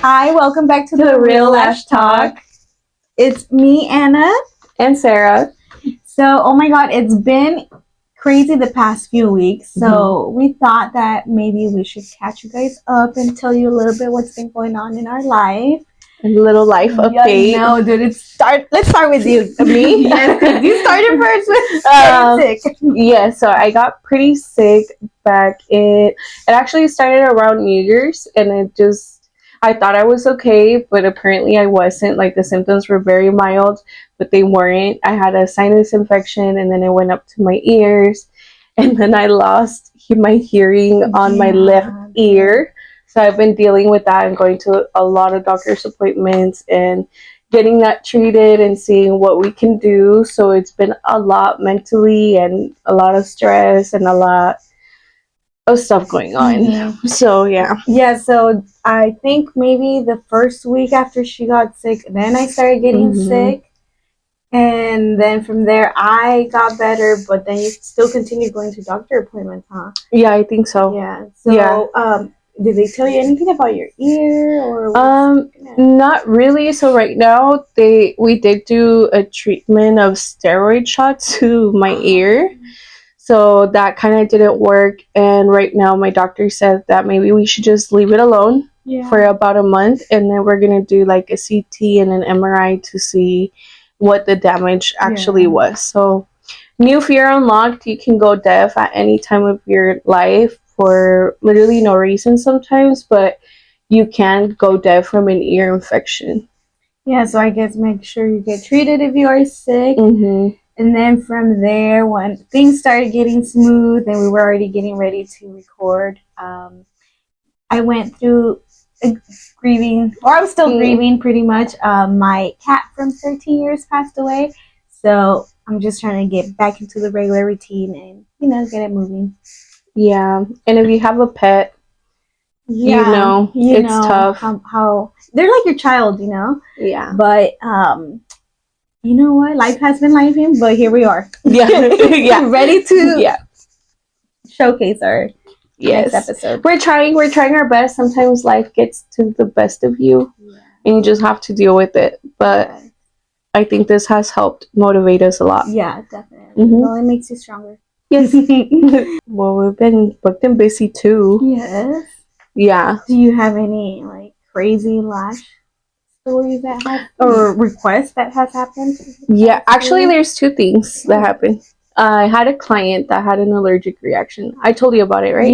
Hi, welcome back to To the the Real Real Lash Lash Talk. Talk. It's me, Anna. And Sarah. So, oh my God, it's been crazy the past few weeks. So, we thought that maybe we should catch you guys up and tell you a little bit what's been going on in our life. A little life update. Yeah, no, dude, let's start with you. Me? Yes, because you started first with getting sick. Yeah, so I got pretty sick back it actually started around New Year's, and I thought I was okay, but apparently I wasn't. Like, the symptoms were very mild, but they weren't. I had a sinus infection, and then it went up to my ears, and then I lost my hearing on my left ear. So I've been dealing with that and going to a lot of doctor's appointments and getting that treated and seeing what we can do. So it's been a lot mentally and a lot of stress and a lot of stuff going on. Mhm. So yeah. Yeah, so I think maybe the first week after she got sick, then I started getting sick. And then from there, I got better, but then you still continue going to doctor appointments, huh? Yeah, I think so. Yeah. So, did they tell you anything about your ear or? Not really. So right now, we did do a treatment of steroid shots to my ear. So that kind of didn't work. And right now, my doctor said that maybe we should just leave it alone for about a month, and then we're gonna do like a CT and an MRI to see what the damage actually was. So, new fear unlocked. You can go deaf at any time of your life for literally no reason sometimes, but you can go deaf from an ear infection. Yeah, so I guess make sure you get treated if you are sick. And then from there, when things started getting smooth and we were already getting ready to record, I went through grieving, or I'm still grieving pretty much. My cat from 13 years passed away. So I'm just trying to get back into the regular routine and, get it moving. Yeah. And if you have a pet, it's tough. How they're like your child, Yeah. But you know what? Life has been lifing, but here we are. Yeah. Yeah. Ready to showcase our next episode. We're trying our best. Sometimes life gets to the best of you, and you just have to deal with it. But I think this has helped motivate us a lot. Yeah, definitely. Well, it makes you stronger. Yes. Well, we've been booked and busy too. Yes. Yeah. Do you have any like crazy lash stories that have, or requests that has happened? Yeah, actually, there's two things that happened. I had a client that had an allergic reaction. I told you about it, right?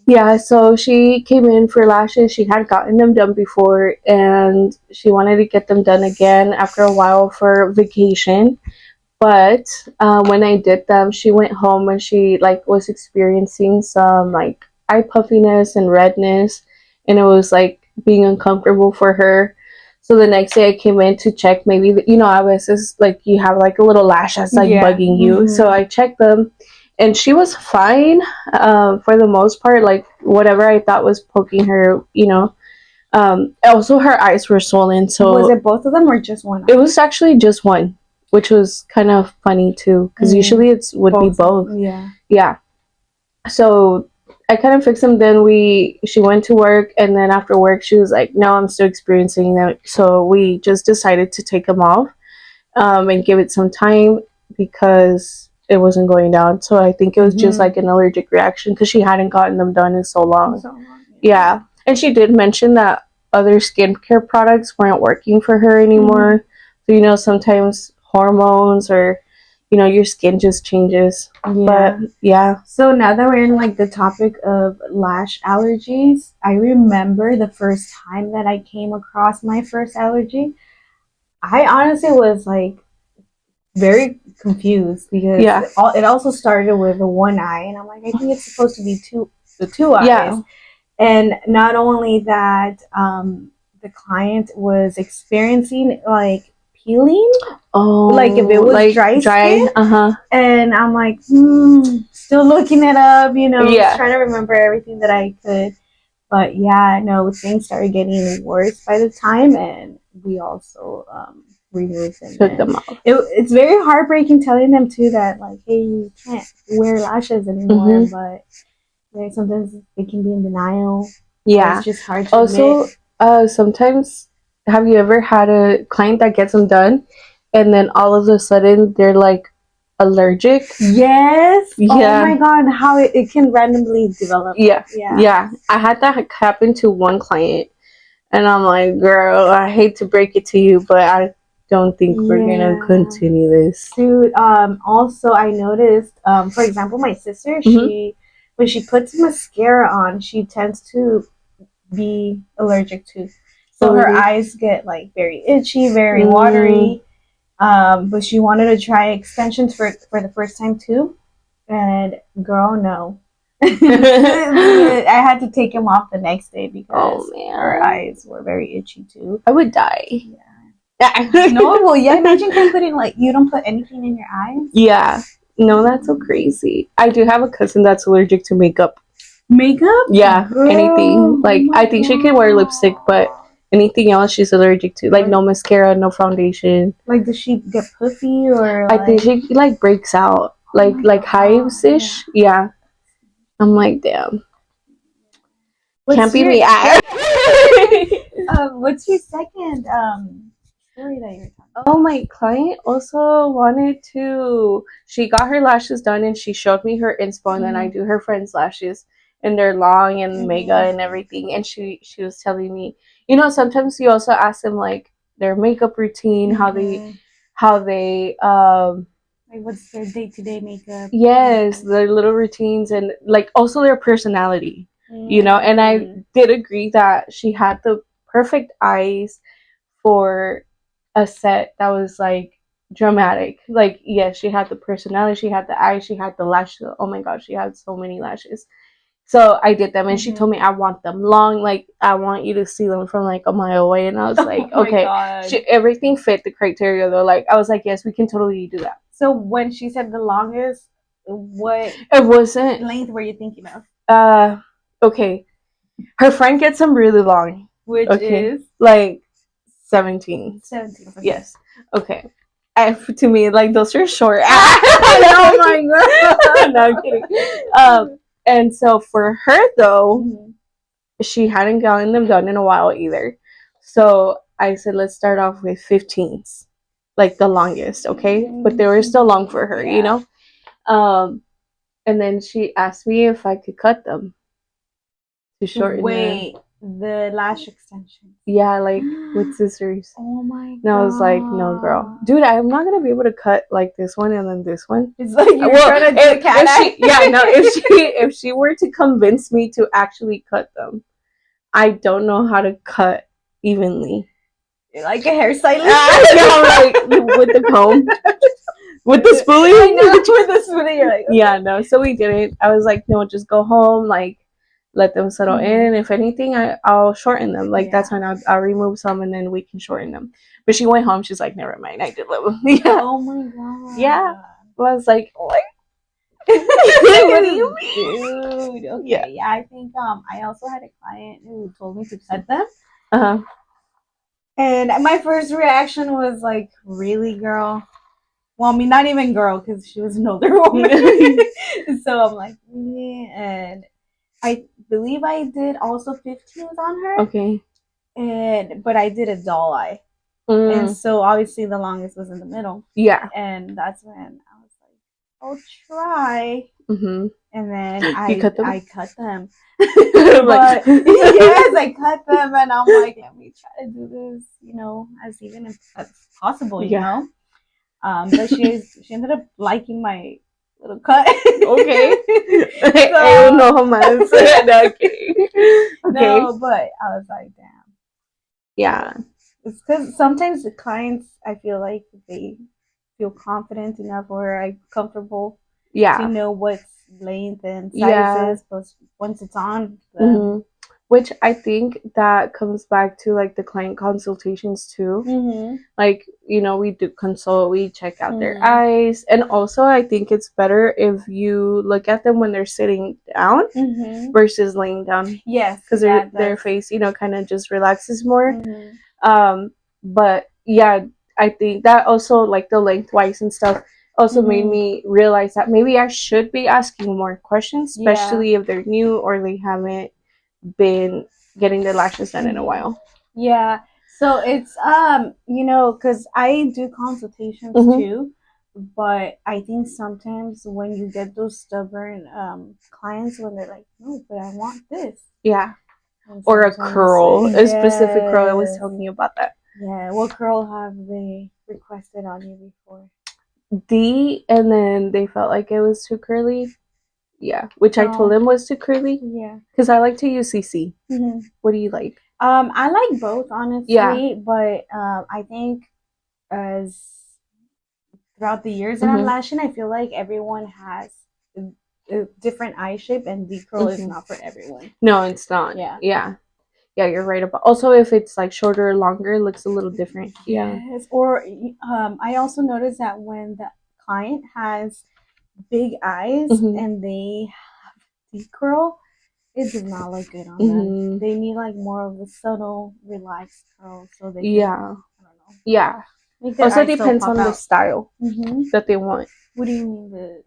Yeah, so she came in for lashes. She had gotten them done before, and she wanted to get them done again after a while for vacation. But when I did them, she went home and she was experiencing some eye puffiness and redness, and it was being uncomfortable for her. So the next day I came in to check, maybe I was just you have a little lash that's bugging you. So I checked them, and she was fine for the most part. Whatever I thought was poking her, also her eyes were swollen. So was it both of them or just one? It was actually just one, which was kind of funny too, because usually it would be both. Yeah. So I kind of fixed them. Then she went to work, and then after work she was like, "No, I'm still experiencing that." So we just decided to take them off, and give it some time because it wasn't going down. So I think it was just an allergic reaction because she hadn't gotten them done in so long. Yeah, and she did mention that other skincare products weren't working for her anymore. So sometimes hormones or your skin just changes. But yeah. So now that we're in the topic of lash allergies, I remember the first time that I came across my first allergy. I honestly was very confused because it also started with the one eye, and I'm like, I think it's supposed to be the two eyes. Yeah. And not only that, the client was experiencing peeling. Oh, if it was dry skin. And I'm like, still looking it up, just trying to remember everything that I could. But yeah, no, things started getting worse by the time, and we also removed them. Took them off. It's very heartbreaking telling them too that hey, you can't wear lashes anymore, but sometimes they can be in denial. Yeah, it's just hard to admit. Sometimes, have you ever had a client that gets them done, and then all of a sudden they're like allergic? Yes. Yeah. Oh my god, how it can randomly develop. Yeah. Yeah. I had that happen to one client, and I'm like, girl, I hate to break it to you, but I don't think we're gonna continue this. Dude, also I noticed, for example, my sister, she when she puts mascara on, she tends to be allergic to. So her eyes get like very itchy, very watery. But she wanted to try extensions for the first time too. And girl, no. I had to take him off the next day because her eyes were very itchy too. I would die. Yeah. No, well, yeah. Imagine him putting like you don't put anything in your eyes. Yeah. No, that's so crazy. I do have a cousin that's allergic to makeup. Makeup? Yeah, girl, anything. Like I think she can wear lipstick, but anything else she's allergic to. Like no mascara, no foundation. Like does she get puffy or? I think she like breaks out, like hives ish. Yeah. I'm like, damn. Can't be me. What's your second story that you're talking about? Oh, my client also wanted to. She got her lashes done and she showed me her inspo, and then I do her friend's lashes, and they're long and mega and everything. And she was telling me, you know, sometimes you also ask them like their makeup routine, how they like what's their day-to-day makeup. Yes, their little routines, and like also their personality, you know. And I did agree that she had the perfect eyes for a set that was like dramatic. Like, yes, she had the personality, she had the eyes, she had the lashes. Oh my gosh, she had so many lashes. So I did them, and she told me, I want them long, like I want you to see them from like a mile away. And I was like, okay. Everything fit the criteria though. Like I was like, yes, we can totally do that. So when she said the longest, what it wasn't length were you thinking of? Okay, her friend gets them really long, which is like 17. 17. Okay. Yes. Okay. To me, like those are short. Oh my god. No, I'm kidding. And so for her though, she hadn't gotten them done in a while either. So I said, let's start off with 15s, like the longest, okay? But they were still long for her, you know. And then she asked me if I could cut them to shorten. Wait, the lash extension. Yeah, like with scissors. Oh my god. And I was like, no, girl. Dude, I'm not going to be able to cut like this one and then this one. It's like you're trying to do a cat eye. Yeah, no, if she were to convince me to actually cut them, I don't know how to cut evenly. You're like a hairstylist? Yeah, like with the comb. With the spoolie? I know, with the spoolie, you're like, okay. Yeah, no, so we didn't. I was like, no, just go home, like, let them settle in. If anything, I'll shorten them. Like, that's fine. I'll remove some and then we can shorten them. But she went home. She's like, never mind. I did them. Yeah. Oh my god. Yeah. I was like, what? What do you mean? Dude, okay. Yeah, I think I also had a client who told me to cut them. And my first reaction was like, really, girl? Well, I mean, not even girl, because she was an older woman. So I'm like, yeah. And I believe I did also 15s on her. Okay. But I did a doll eye. And so obviously the longest was in the middle. Yeah. And that's when I was like, I'll try. And then I cut them. But yes, I cut them, and I'm like, let me try to do this, you know, as even as possible, you know. But she ended up liking my little cut. Okay. So, no más. Okay. No, but I was like, damn. Yeah. It's because sometimes the clients, I feel like they feel confident enough or comfortable to know what's length and sizes, but once it's on them. Which I think that comes back to like the client consultations too. Like, you know, we do consult, we check out their eyes, and also I think it's better if you look at them when they're sitting down versus laying down. Yes, because their face, you know, kind of just relaxes more. But yeah, I think that also, like the lengthwise and stuff, also made me realize that maybe I should be asking more questions, especially if they're new or they haven't been getting the lashes done in a while. Yeah. So it's because I do consultations too, but I think sometimes when you get those stubborn clients when they're like, no, but I want this. Yeah. Or a curl, a specific curl. I was telling you about that. Yeah. What curl have they requested on you before? D, and then they felt like it was too curly. Yeah, which I told them was too curly. Yeah. Because I like to use CC. Mm-hmm. What do you like? I like both, honestly. Yeah. But I think as throughout the years that I'm lashing, I feel like everyone has a different eye shape, and D curl is not for everyone. No, it's not. Yeah. Yeah, you're right about. Also, if it's like shorter or longer, it looks a little different. Yeah. Yes. Or I also noticed that when the client has big eyes and they have D curl, it does not look good on them. They need like more of a subtle, relaxed curl, so they can, I don't know. Yeah. Also depends on the style that they want. What do you mean the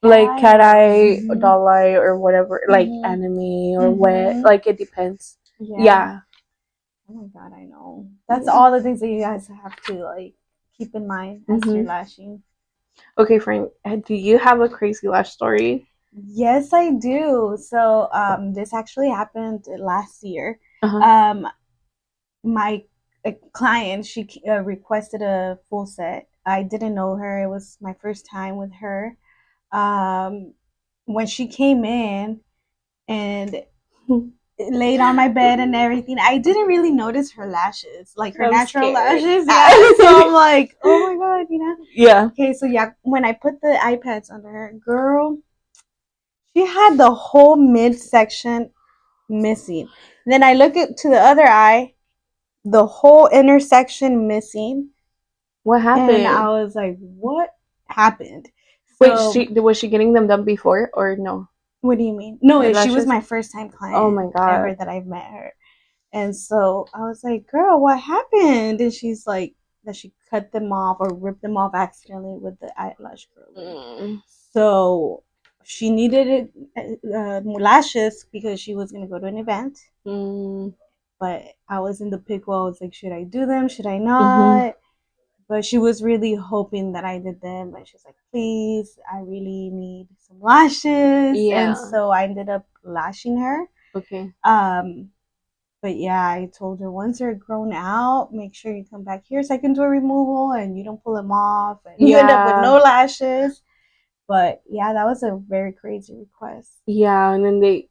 like cat eye, doll eye, or whatever, like anime or wet. Like it depends. Yeah. Oh my god, I know. That's all the things that you guys have to like keep in mind as you're lashing. Okay, Frank, do you have a crazy lash story? Yes, I do. So this actually happened last year. My client, she requested a full set. I didn't know her. It was my first time with her. When she came in and laid on my bed and everything, I didn't really notice her lashes, like her natural lashes. Yeah. So I'm like, oh my god, Yeah. Okay, so yeah, when I put the eye pads under her, girl, she had the whole midsection missing. Then I look to the other eye, the whole intersection missing. What happened? And I was like, what happened? So, wait, was she getting them done before or no? What do you mean? No, she was my first time client. Oh my god, ever that I've met her. And so I was like, girl, what happened? And she's like, that she cut them off or ripped them off accidentally with the eyelash curler. So she needed lashes because she was going to go to an event. But I was in the pickle. I was like, should I do them? Should I not? But she was really hoping that I did them. But she's like, please, I really need some lashes. Yeah. And so I ended up lashing her. Okay. But yeah, I told her once they're grown out, make sure you come back here so I can do a removal and you don't pull them off and you end up with no lashes. But yeah, that was a very crazy request. Yeah, and then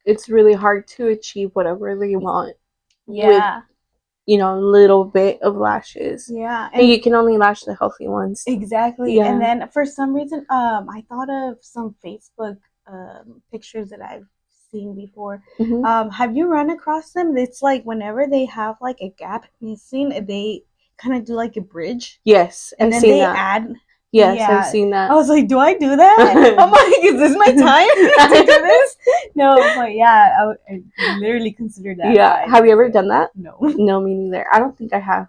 it's really hard to achieve whatever they want. Yeah. With, little bit of lashes. Yeah. And you can only lash the healthy ones. Exactly. Yeah. And then for some reason, I thought of some Facebook pictures that I've seen before. Have you run across them? It's like whenever they have like a gap missing, they kind of do like a bridge. Yes, and I've then seen they that. add. Yes, yeah. I've seen that. I was like, do I do that? I'm like, is this my time to do this? No, but yeah, I literally considered that. Yeah. Have you ever done that? No. No, me neither. I don't think I have.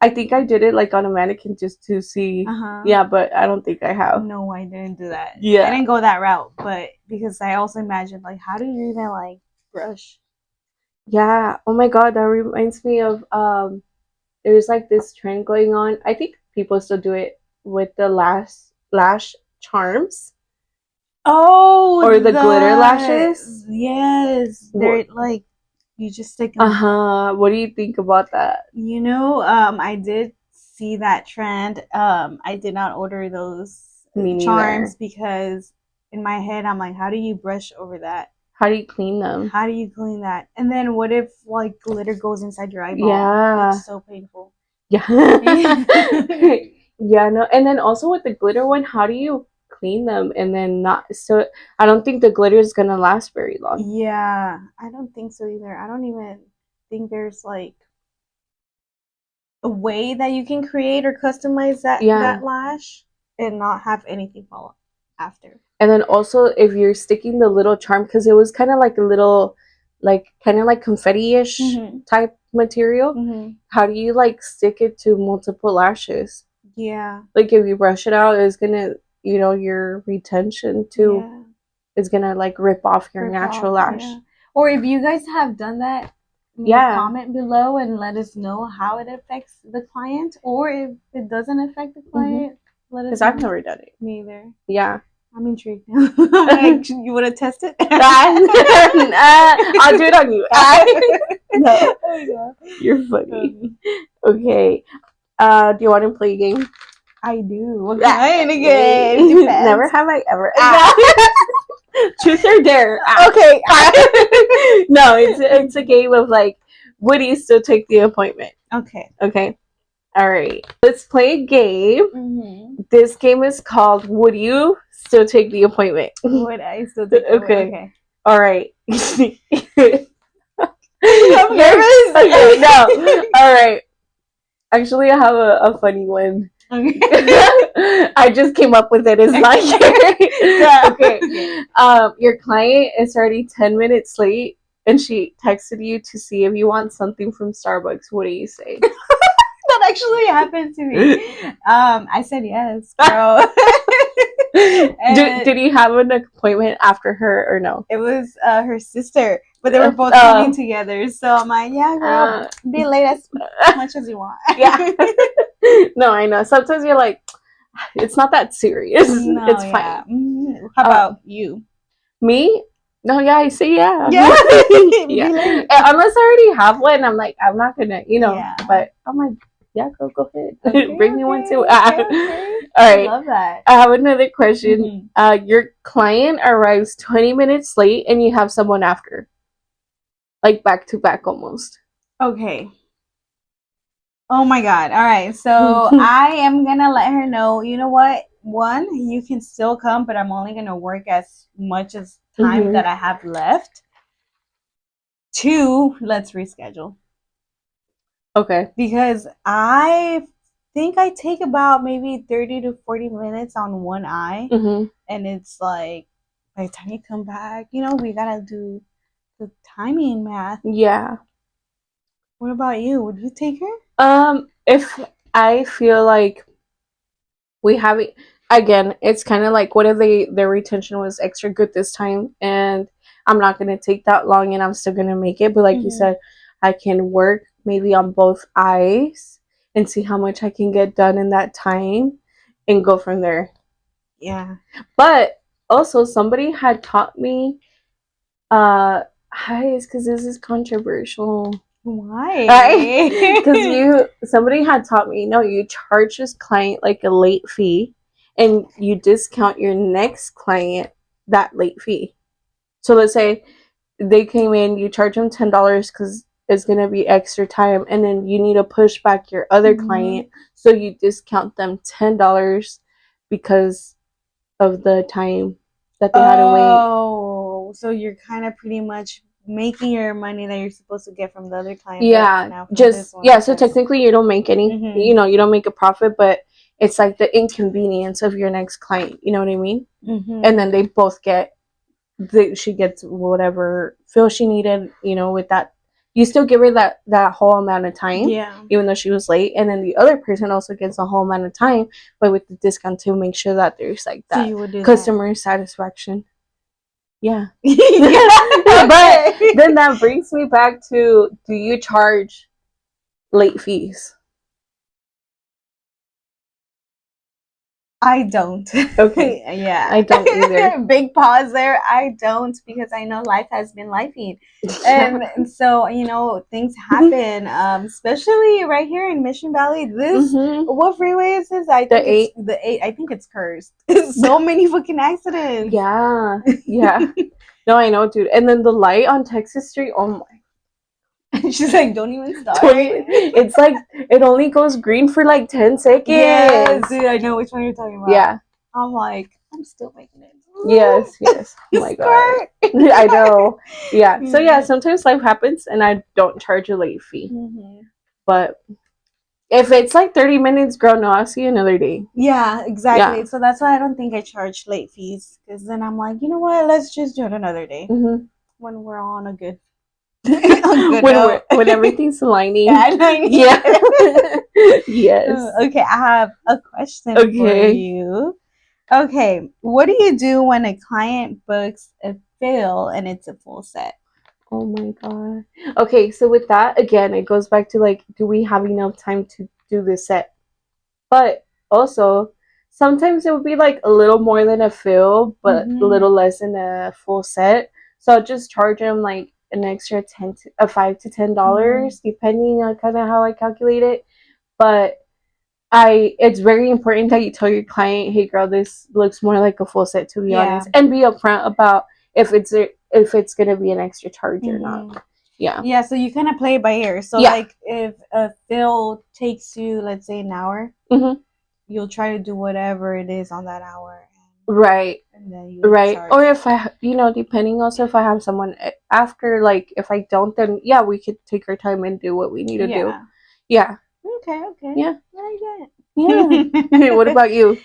I think I did it like on a mannequin just to see. Yeah, but I don't think I have. No, I didn't do that. Yeah. I didn't go that route, but because I also imagined like, how do you even like brush? Yeah. Oh my god, that reminds me of there's like this trend going on. I think people still do it with the lash charms. Oh, or the glitter lashes. Yes, they're like you just stick them. What do you think about that? I did see that trend. I did not order those charms because in my head I'm like, how do you brush over that? How do you clean them? How do you clean that? And then what if like glitter goes inside your eyeball? Yeah, it's so painful. Yeah. Yeah, no. And then also with the glitter one, how do you clean them and then not so I don't think the glitter is gonna last very long. Yeah, I don't think so either. I don't even think there's like a way that you can create or customize that lash and not have anything fall after. And then also if you're sticking the little charm, because it was kind of like a little kind of like confetti-ish type material. How do you like stick it to multiple lashes? Yeah, like if you brush it out, it's gonna your retention too is gonna like rip off your natural lash. Or if you guys have done that, comment below and let us know how it affects the client, or if it doesn't affect the client, let us know. Because I've never done it. Me either. Yeah. I'm intrigued now. You want to test it? I'll do it on you. No. Oh, you're funny. Okay. Do you want to play a game? I do. What kind of game? Never have I ever. Truth or dare? Okay. No, it's a game of like, would you still take the appointment? Okay. Okay. All right. Let's play a game. Mm-hmm. This game is called Would You Still Take the Appointment? Would I still take the appointment? Okay. All right. I'm nervous. Okay, no. All right. Actually, I have a funny one. Okay. I just came up with it. It's not here. Okay. Your client is already 10 minutes late, and she texted you to see if you want something from Starbucks. What do you say? That actually happened to me. I said yes, girl. Did you have an appointment after her or no? It was her sister, but they were both coming together. So I'm like, yeah, girl, be late as much as you want. Yeah. No, I know. Sometimes you're like, it's not that serious. No, it's fine. Mm-hmm. How about you? Me? No, yeah, I say yeah. Yeah. Yeah. Unless I already have one, I'm like, I'm not gonna, yeah. But I'm like, yeah, girl, go ahead. Okay, bring me one too. Okay. All right. I love that. I have another question. Mm-hmm. Your client arrives 20 minutes late and you have someone after. Like back to back almost. Okay. Oh my God. All right. So I am going to let her know, you know what? One, you can still come, but I'm only going to work as much as time that I have left. Two, let's reschedule. Okay. Because I think I take about maybe 30 to 40 minutes on one eye. Mm-hmm. And it's like, by the time you come back, we got to do the timing math. Yeah. What about you? Would you take her? If I feel like we have it, again, it's kind of like, what if their retention was extra good this time and I'm not going to take that long and I'm still going to make it. But like you said, I can work maybe on both eyes and see how much I can get done in that time and go from there. Yeah. But also somebody had taught me, it's because this is controversial. Why? Because somebody had taught me, you charge this client like a late fee and you discount your next client that late fee. So let's say they came in, you charge them $10 because it's going to be extra time, and then you need to push back your other client, so you discount them $10 because of the time that they had to wait. Oh, so you're kind of pretty much making your money that you're supposed to get from the other client. Yeah, so technically you don't make any, you don't make a profit, but it's like the inconvenience of your next client, you know what I mean? And then they both get, she gets whatever fill she needed, with that. You still give her that whole amount of time, even though she was late, and then the other person also gets a whole amount of time, but with the discount to make sure that there's like that customer satisfaction. Yeah. But then that brings me back to, do you charge late fees? I don't. Okay. Yeah. I don't either. Big pause there. I don't, because I know life has been lifing. And so, things happen, especially right here in Mission Valley. This, what freeway is this? I think it's the 8. I think it's cursed. So many fucking accidents. Yeah. Yeah. No, I know, dude. And then the light on Texas Street, oh my. She's like, don't even start. It's like, it only goes green for like 10 seconds. Yes, dude, I know which one you're talking about. Yeah. I'm like, I'm still making it. Yes. Oh my God. I know. Yeah. So yeah, sometimes life happens and I don't charge a late fee. But if it's like 30 minutes, girl, no, I'll see you another day. Yeah, exactly. Yeah. So that's why I don't think I charge late fees. Because then I'm like, you know what? Let's just do it another day. When we're on a good when everything's aligning. Yeah. Yes. Okay, I have a question for you. Okay, what do you do when a client books a fill and it's a full set? Oh my god. Okay, so with that, again, it goes back to like, do we have enough time to do this set? But also, sometimes it would be like a little more than a fill, but a little less than a full set. So I'll just charge them like an extra $5 to $10, depending on kind of how I calculate it. But it's very important that you tell your client, hey girl, this looks more like a full set, to be honest, and be upfront about if it's gonna be an extra charge or not. Yeah, so you kind of play it by ear. So like if a fill takes you, let's say, an hour, you'll try to do whatever it is on that hour. Right. And then you charge. Or if I, depending also if I have someone after, like if I don't, then yeah, we could take our time and do what we need to do. Yeah. Okay. Yeah. Very good. Yeah. What about you?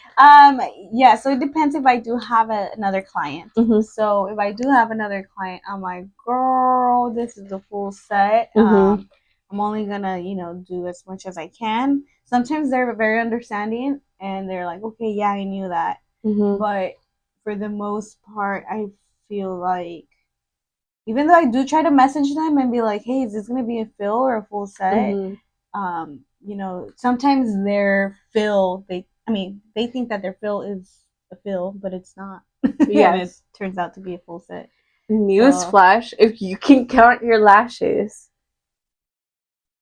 Yeah, so it depends if I do have another client. So if I do have another client, I'm like, girl, this is the full set. I'm only gonna, do as much as I can. Sometimes they're very understanding and they're like, okay, yeah, I knew that. But for the most part, I feel like even though I do try to message them and be like, hey, is this gonna be a fill or a full set? Sometimes their fill, they think that their fill is a fill, but it's not. Yeah, and it turns out to be a full set. Newsflash: if you can count your lashes,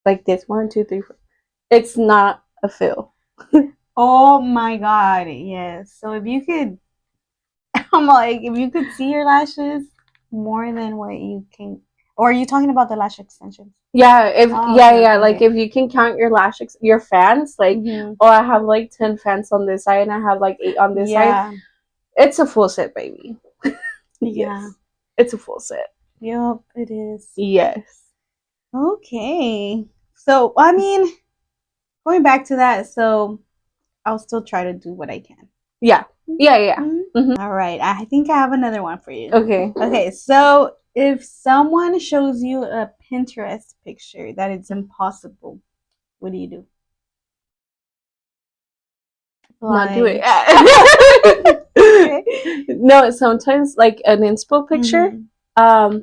like this, 1, 2, 3, 4, it's not a fill. Oh my god, yes. So if you could, I'm like, if you could see your lashes more than what you can, or are you talking about the lash extensions? Yeah, like if you can count your your fans, like, oh, I have like 10 fans on this side and I have like 8 on this side. It's a full set, baby. Yes. It's a full set. Yep, it is. Yes. Okay. So, going back to that, so I'll still try to do what I can. Yeah. All right. I think I have another one for you. Okay. So if someone shows you a Pinterest picture that it's impossible, what do you do? Not do it. No, sometimes like an inspo picture. Well,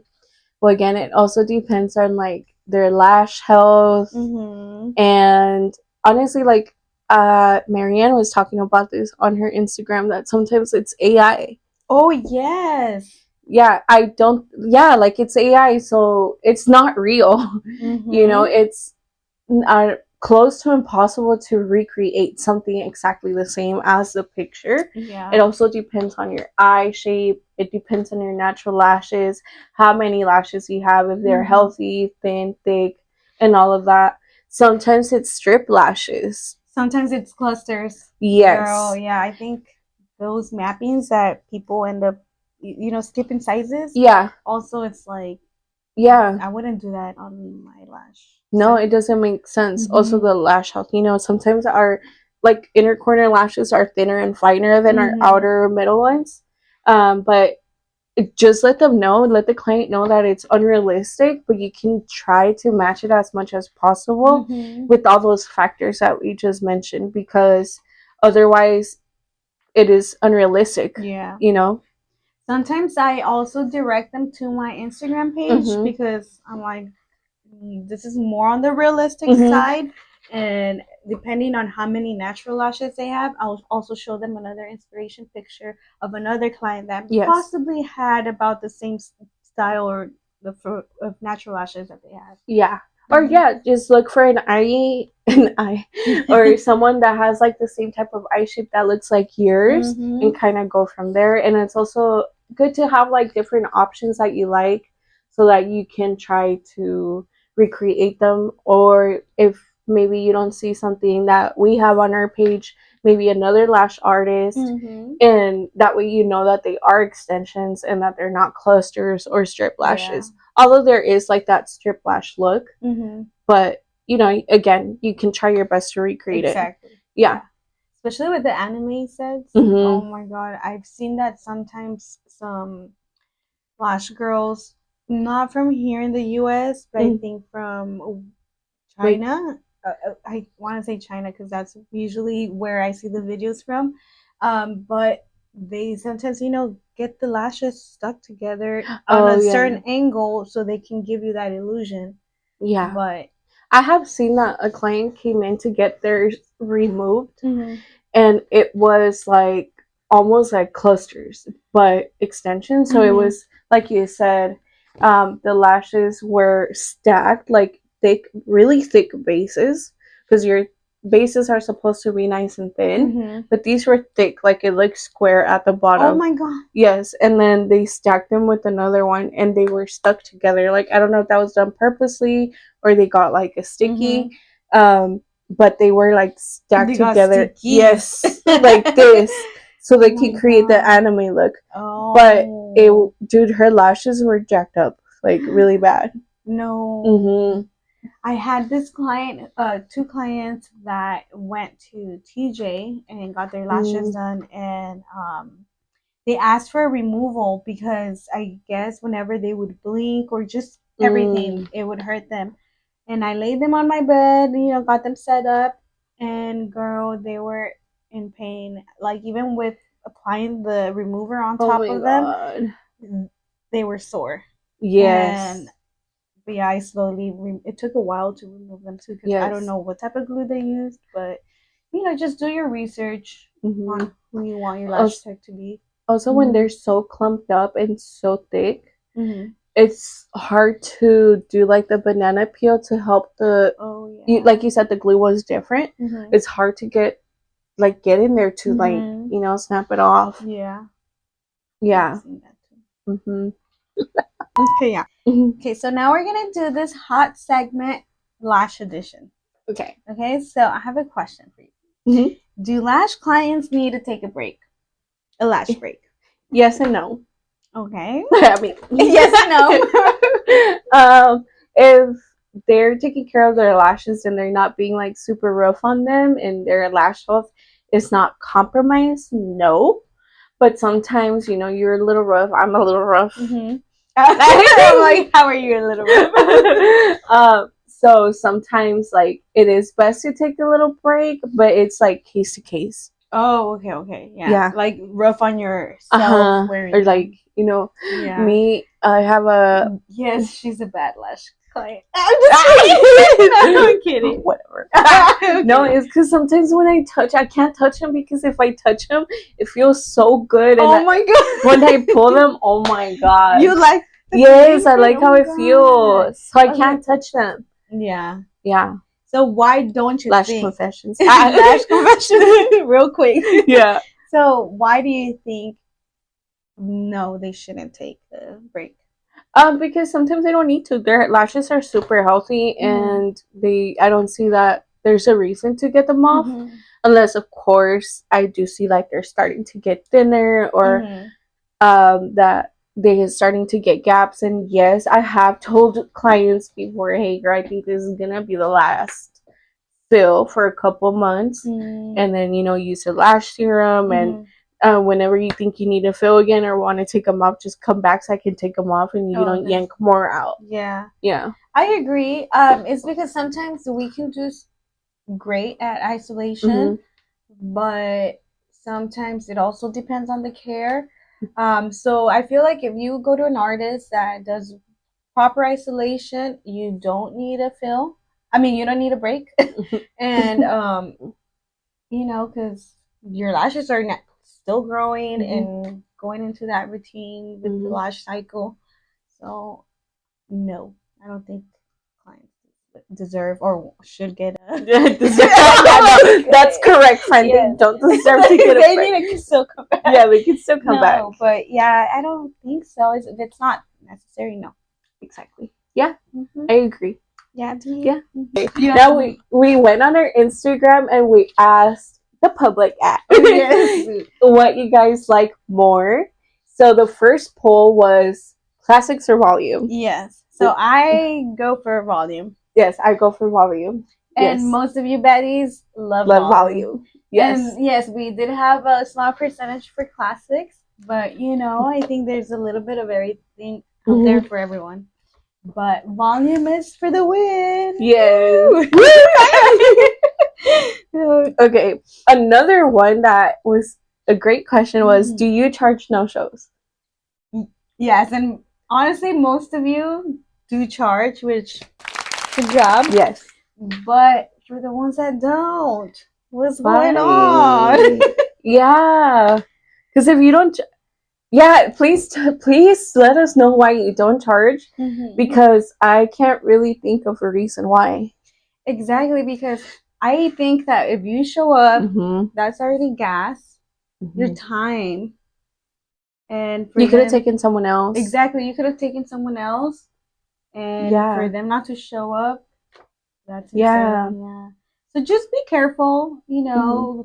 again, it also depends on like their lash health, and honestly, like Marianne was talking about this on her Instagram, that sometimes it's AI. Oh yes. Yeah, like it's AI, so it's not real. It's close to impossible to recreate something exactly the same as the picture. It also depends on your eye shape. It depends on your natural lashes, how many lashes you have, if they're healthy, thin, thick, and all of that. Sometimes it's strip lashes. Sometimes it's clusters. Yes. Girl, yeah, I think those mappings that people end up, skipping sizes. Yeah. Also, it's like, I wouldn't do that on my lash. No, it doesn't make sense. Also, the lash health. Sometimes our like inner corner lashes are thinner and finer than our outer middle ones. But just let them know, let the client know that it's unrealistic, but you can try to match it as much as possible with all those factors that we just mentioned, because otherwise it is unrealistic. Yeah. Sometimes I also direct them to my Instagram page because I'm like, this is more on the realistic side, and depending on how many natural lashes they have, I'll also show them another inspiration picture of another client that possibly had about the same style or of natural lashes that they have. Yeah. Or just look for an eye, or someone that has like the same type of eye shape that looks like yours, and kind of go from there. And it's also good to have like different options that you like, so that you can try to recreate them. Or if maybe you don't see something that we have on our page, maybe another lash artist, and that way you know that they are extensions and that they're not clusters or strip lashes. Although there is like that strip lash look, but again, you can try your best to recreate it. Yeah. Especially with the anime sets. Oh my god, I've seen that sometimes some lash girls, not from here in the US, but I think from China. I want to say China because that's usually where I see the videos from. But they sometimes, get the lashes stuck together on a certain angle so they can give you that illusion. Yeah. But I have seen that a client came in to get theirs removed, and it was like almost like clusters, but extension. So it was like you said, the lashes were stacked like thick, really thick bases, because your bases are supposed to be nice and thin, but these were thick, like it looked square at the bottom. Oh my god. Yes, and then they stacked them with another one, and they were stuck together. Like I don't know if that was done purposely or they got like a sticky, but they were like stacked together. Stickies. Yes, like this, so they could create the anime look. Oh. But dude, her lashes were jacked up, like really bad. No. I had this client, two clients that went to TJ and got their lashes done, and they asked for a removal because I guess whenever they would blink or just everything, it would hurt them. And I laid them on my bed, got them set up, and girl, they were in pain. Like even with applying the remover on top of them, they were sore. Yes. But yeah, I slowly. It took a while to remove them too because I don't know what type of glue they used, but just do your research on who you want your lash tech to be. Also, when they're so clumped up and so thick, it's hard to do like the banana peel to help the. Like you said, the glue was different. It's hard to get in there to snap it off. Yeah. Yeah. Okay, yeah. Okay, so now we're gonna do this hot segment, lash edition. Okay. Okay, so I have a question for you. Do lash clients need to take a break? A lash break? Yes and no. Okay. I mean, yes and no. If they're taking care of their lashes and they're not being like super rough on them and their lash health is not compromised, no. But sometimes, you're a little rough. I'm a little rough. I'm like, how are you a little rough? So sometimes, like, it is best to take a little break, but it's like case to case. Oh, okay, yeah. Like rough on yourself, or like me. I have a she's a bad lash client. I'm kidding. Whatever. No, it's because sometimes when I can't touch them because if I touch them, it feels so good. And oh my god! When I pull them, oh my god! You like? Yes, I like how it feels. So I can't touch them. Yeah. Yeah. So why don't you Lash think? confessions? Lash confessions, real quick. Yeah. So why do you think? No, they shouldn't take the break. Because sometimes they don't need to. Their lashes are super healthy, and I don't see that there's a reason to get them off, unless of course I do see like they're starting to get thinner or that they're starting to get gaps. And yes, I have told clients before, hey girl, I think this is gonna be the last fill for a couple months, and then use a lash serum and whenever you think you need to fill again or want to take them off, just come back so I can take them off and you don't yank more out. Yeah. Yeah. I agree. It's because sometimes we can do great at isolation, but sometimes it also depends on the care. So I feel like if you go to an artist that does proper isolation, you don't need a fill. I mean, you don't need a break. And, because your lashes are still growing and going into that routine with the lash cycle. So, no, I don't think clients deserve or should get a That's correct, friend. They don't deserve to get a break. They need to still come back. Yeah, they can still come back. But yeah, I don't think so. If it's not necessary, no. Exactly. Yeah, I agree. Yeah, now we went on our Instagram and we asked the public what you guys like more. So the first poll was classics or volume. Yes. So I go for volume. Yes, I go for volume. And most of you baddies love volume. Yes. And yes, we did have a small percentage for classics, but I think there's a little bit of everything out there for everyone. But volume is for the win. Yes. Okay. Another one that was a great question was, do you charge no shows? Yes, and honestly, most of you do charge, which good job. Yes. But for the ones that don't, what's Why? going on? Yeah. Because if you don't, yeah, please let us know why you don't charge. Because I can't really think of a reason why. Exactly, because I think that if you show up, that's already gas, your time, and for you could have them, taken someone else. Exactly, you could have taken someone else, and for them not to show up, that's insane. Yeah. So just be careful,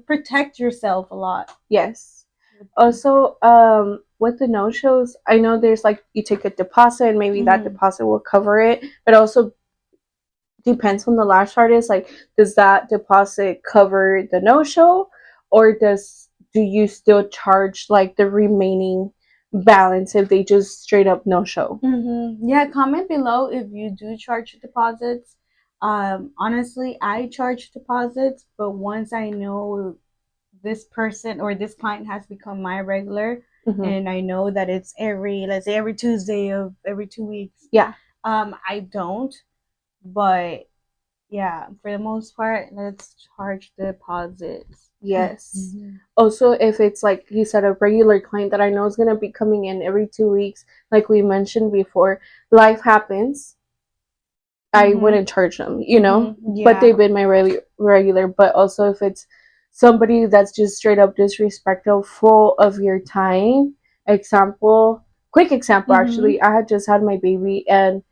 protect yourself a lot. Yes. Also, with the no shows, I know there's like you take a deposit and maybe that deposit will cover it, but also depends on the lash artist. Like, does that deposit cover the no show, or do you still charge like the remaining balance if they just straight up no show? Yeah, comment below if you do charge deposits. Honestly, I charge deposits, but once I know this person or this client has become my regular, and I know that it's let's say every Tuesday of every 2 weeks. Yeah. I don't, but yeah, for the most part, let's charge deposits. Yes. Also, if it's like you said, a regular client that I know is going to be coming in every 2 weeks, like we mentioned before, life happens. I wouldn't charge them, Yeah. But they've been my regular. But also, if it's somebody that's just straight up disrespectful of your time, quick example, actually, I had just had my baby and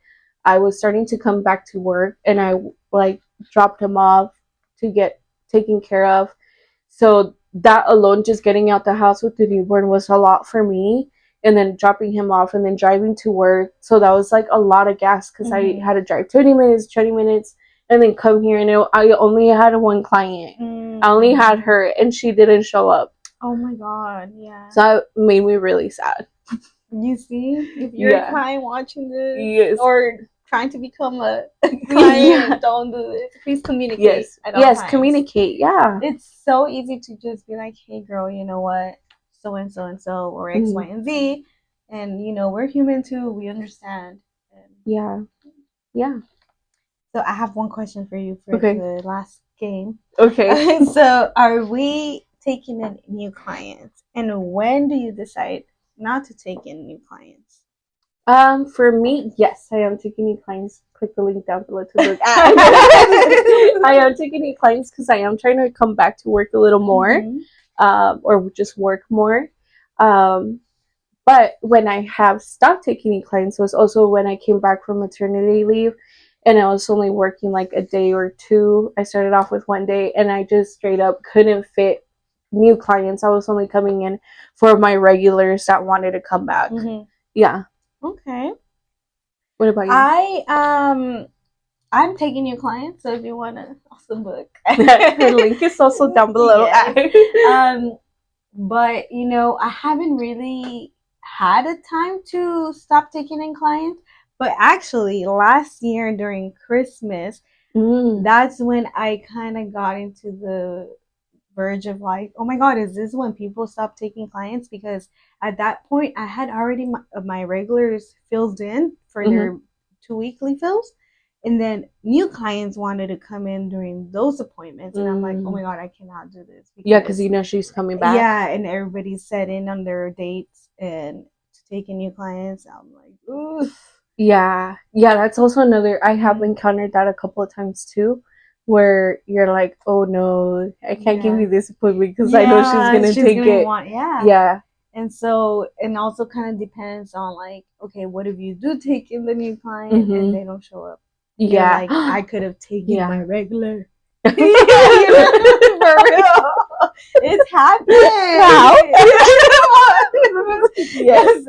I was starting to come back to work and I like dropped him off to get taken care of. So that alone, just getting out the house with the newborn was a lot for me. And then dropping him off and then driving to work. So that was like a lot of gas because I had to drive 20 minutes, and then come here. And I only had one client. I only had her and she didn't show up. Oh my God, yeah. So that made me really sad. You see, if you're a client watching this or trying to become a client, don't do this. Please communicate at all times. Communicate. Yeah. It's so easy to just be like, hey, girl, you know what? So and so and so, or X, Y, and Z. And, we're human too. We understand. Yeah. Yeah. So I have one question for you for the last game. Okay. So are we taking in new clients? And when do you decide not to take in new clients? For me, yes, I am taking new clients. Click the link down below to look at. I am taking new clients because I am trying to come back to work a little more, or just work more. But when I have stopped taking new clients was also when I came back from maternity leave, and I was only working like a day or two. I started off with one day, and I just straight up couldn't fit new clients. I was only coming in for my regulars that wanted to come back. Yeah. Okay. What about you? I'm taking new clients, so if you want to also book, her link is also down below. Yes. But I haven't really had a time to stop taking in clients. But actually, last year during Christmas, that's when I kind of got into the verge of like, oh my God, is this when people stop taking clients? Because at that point, I had already my regulars filled in for their 2 weekly fills. And then new clients wanted to come in during those appointments. And I'm like, oh my God, I cannot do this. Because she's coming back. Yeah, and everybody's set in on their dates and to take in new clients. I'm like, ooh. Yeah, that's also another. I have encountered that a couple of times too, where you're like, oh no, I can't give you this appointment because I know she's gonna take it. Yeah. And so, and also kind of depends on like, okay, what if you do take in the new client and they don't show up? Yeah, like I could have taken my regular. For real, it's happening. How? Yes.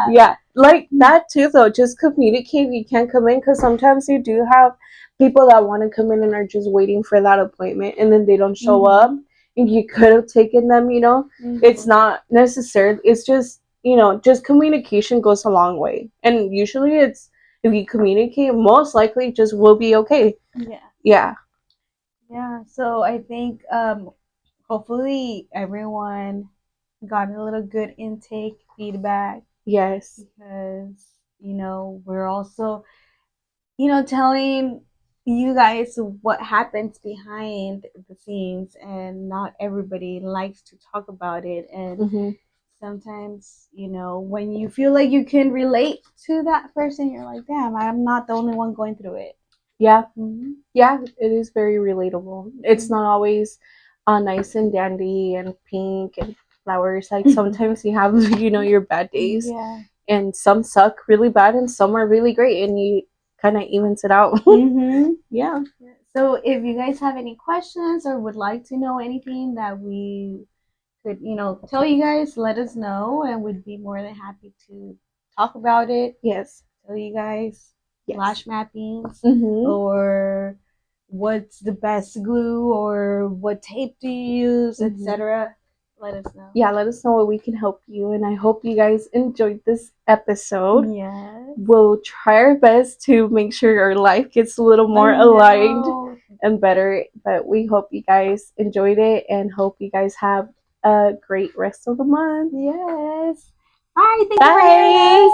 Yeah, like that too. Though, just communicate. You can't come in because sometimes you do have people that want to come in and are just waiting for that appointment, and then they don't show up. And you could have taken them. It's not necessary. It's just just communication goes a long way, and usually it's. If you communicate, most likely just will be okay. Yeah. So I think hopefully everyone got a little good intake feedback Yes. Because, we're also, telling you guys what happens behind the scenes, and not everybody likes to talk about it. And sometimes, when you feel like you can relate to that person, you're like, damn, I'm not the only one going through it. Yeah. Yeah, it is very relatable. It's not always nice and dandy and pink and flowers. Like sometimes you have, your bad days. Yeah. And some suck really bad and some are really great, and you kind of evens it out. Yeah. So if you guys have any questions or would like to know anything that we could, tell you guys, let us know, and we'd be more than happy to talk about it. Yes. Tell you guys lash mappings, Mm-hmm. or what's the best glue, or what tape do you use, etc. Let us know. Yeah, let us know what we can help you, and I hope you guys enjoyed this episode. Yes. We'll try our best to make sure our life gets a little more aligned and better, but we hope you guys enjoyed it and hope you guys have a great rest of the month. Yes. Bye. Thank you for hearing us.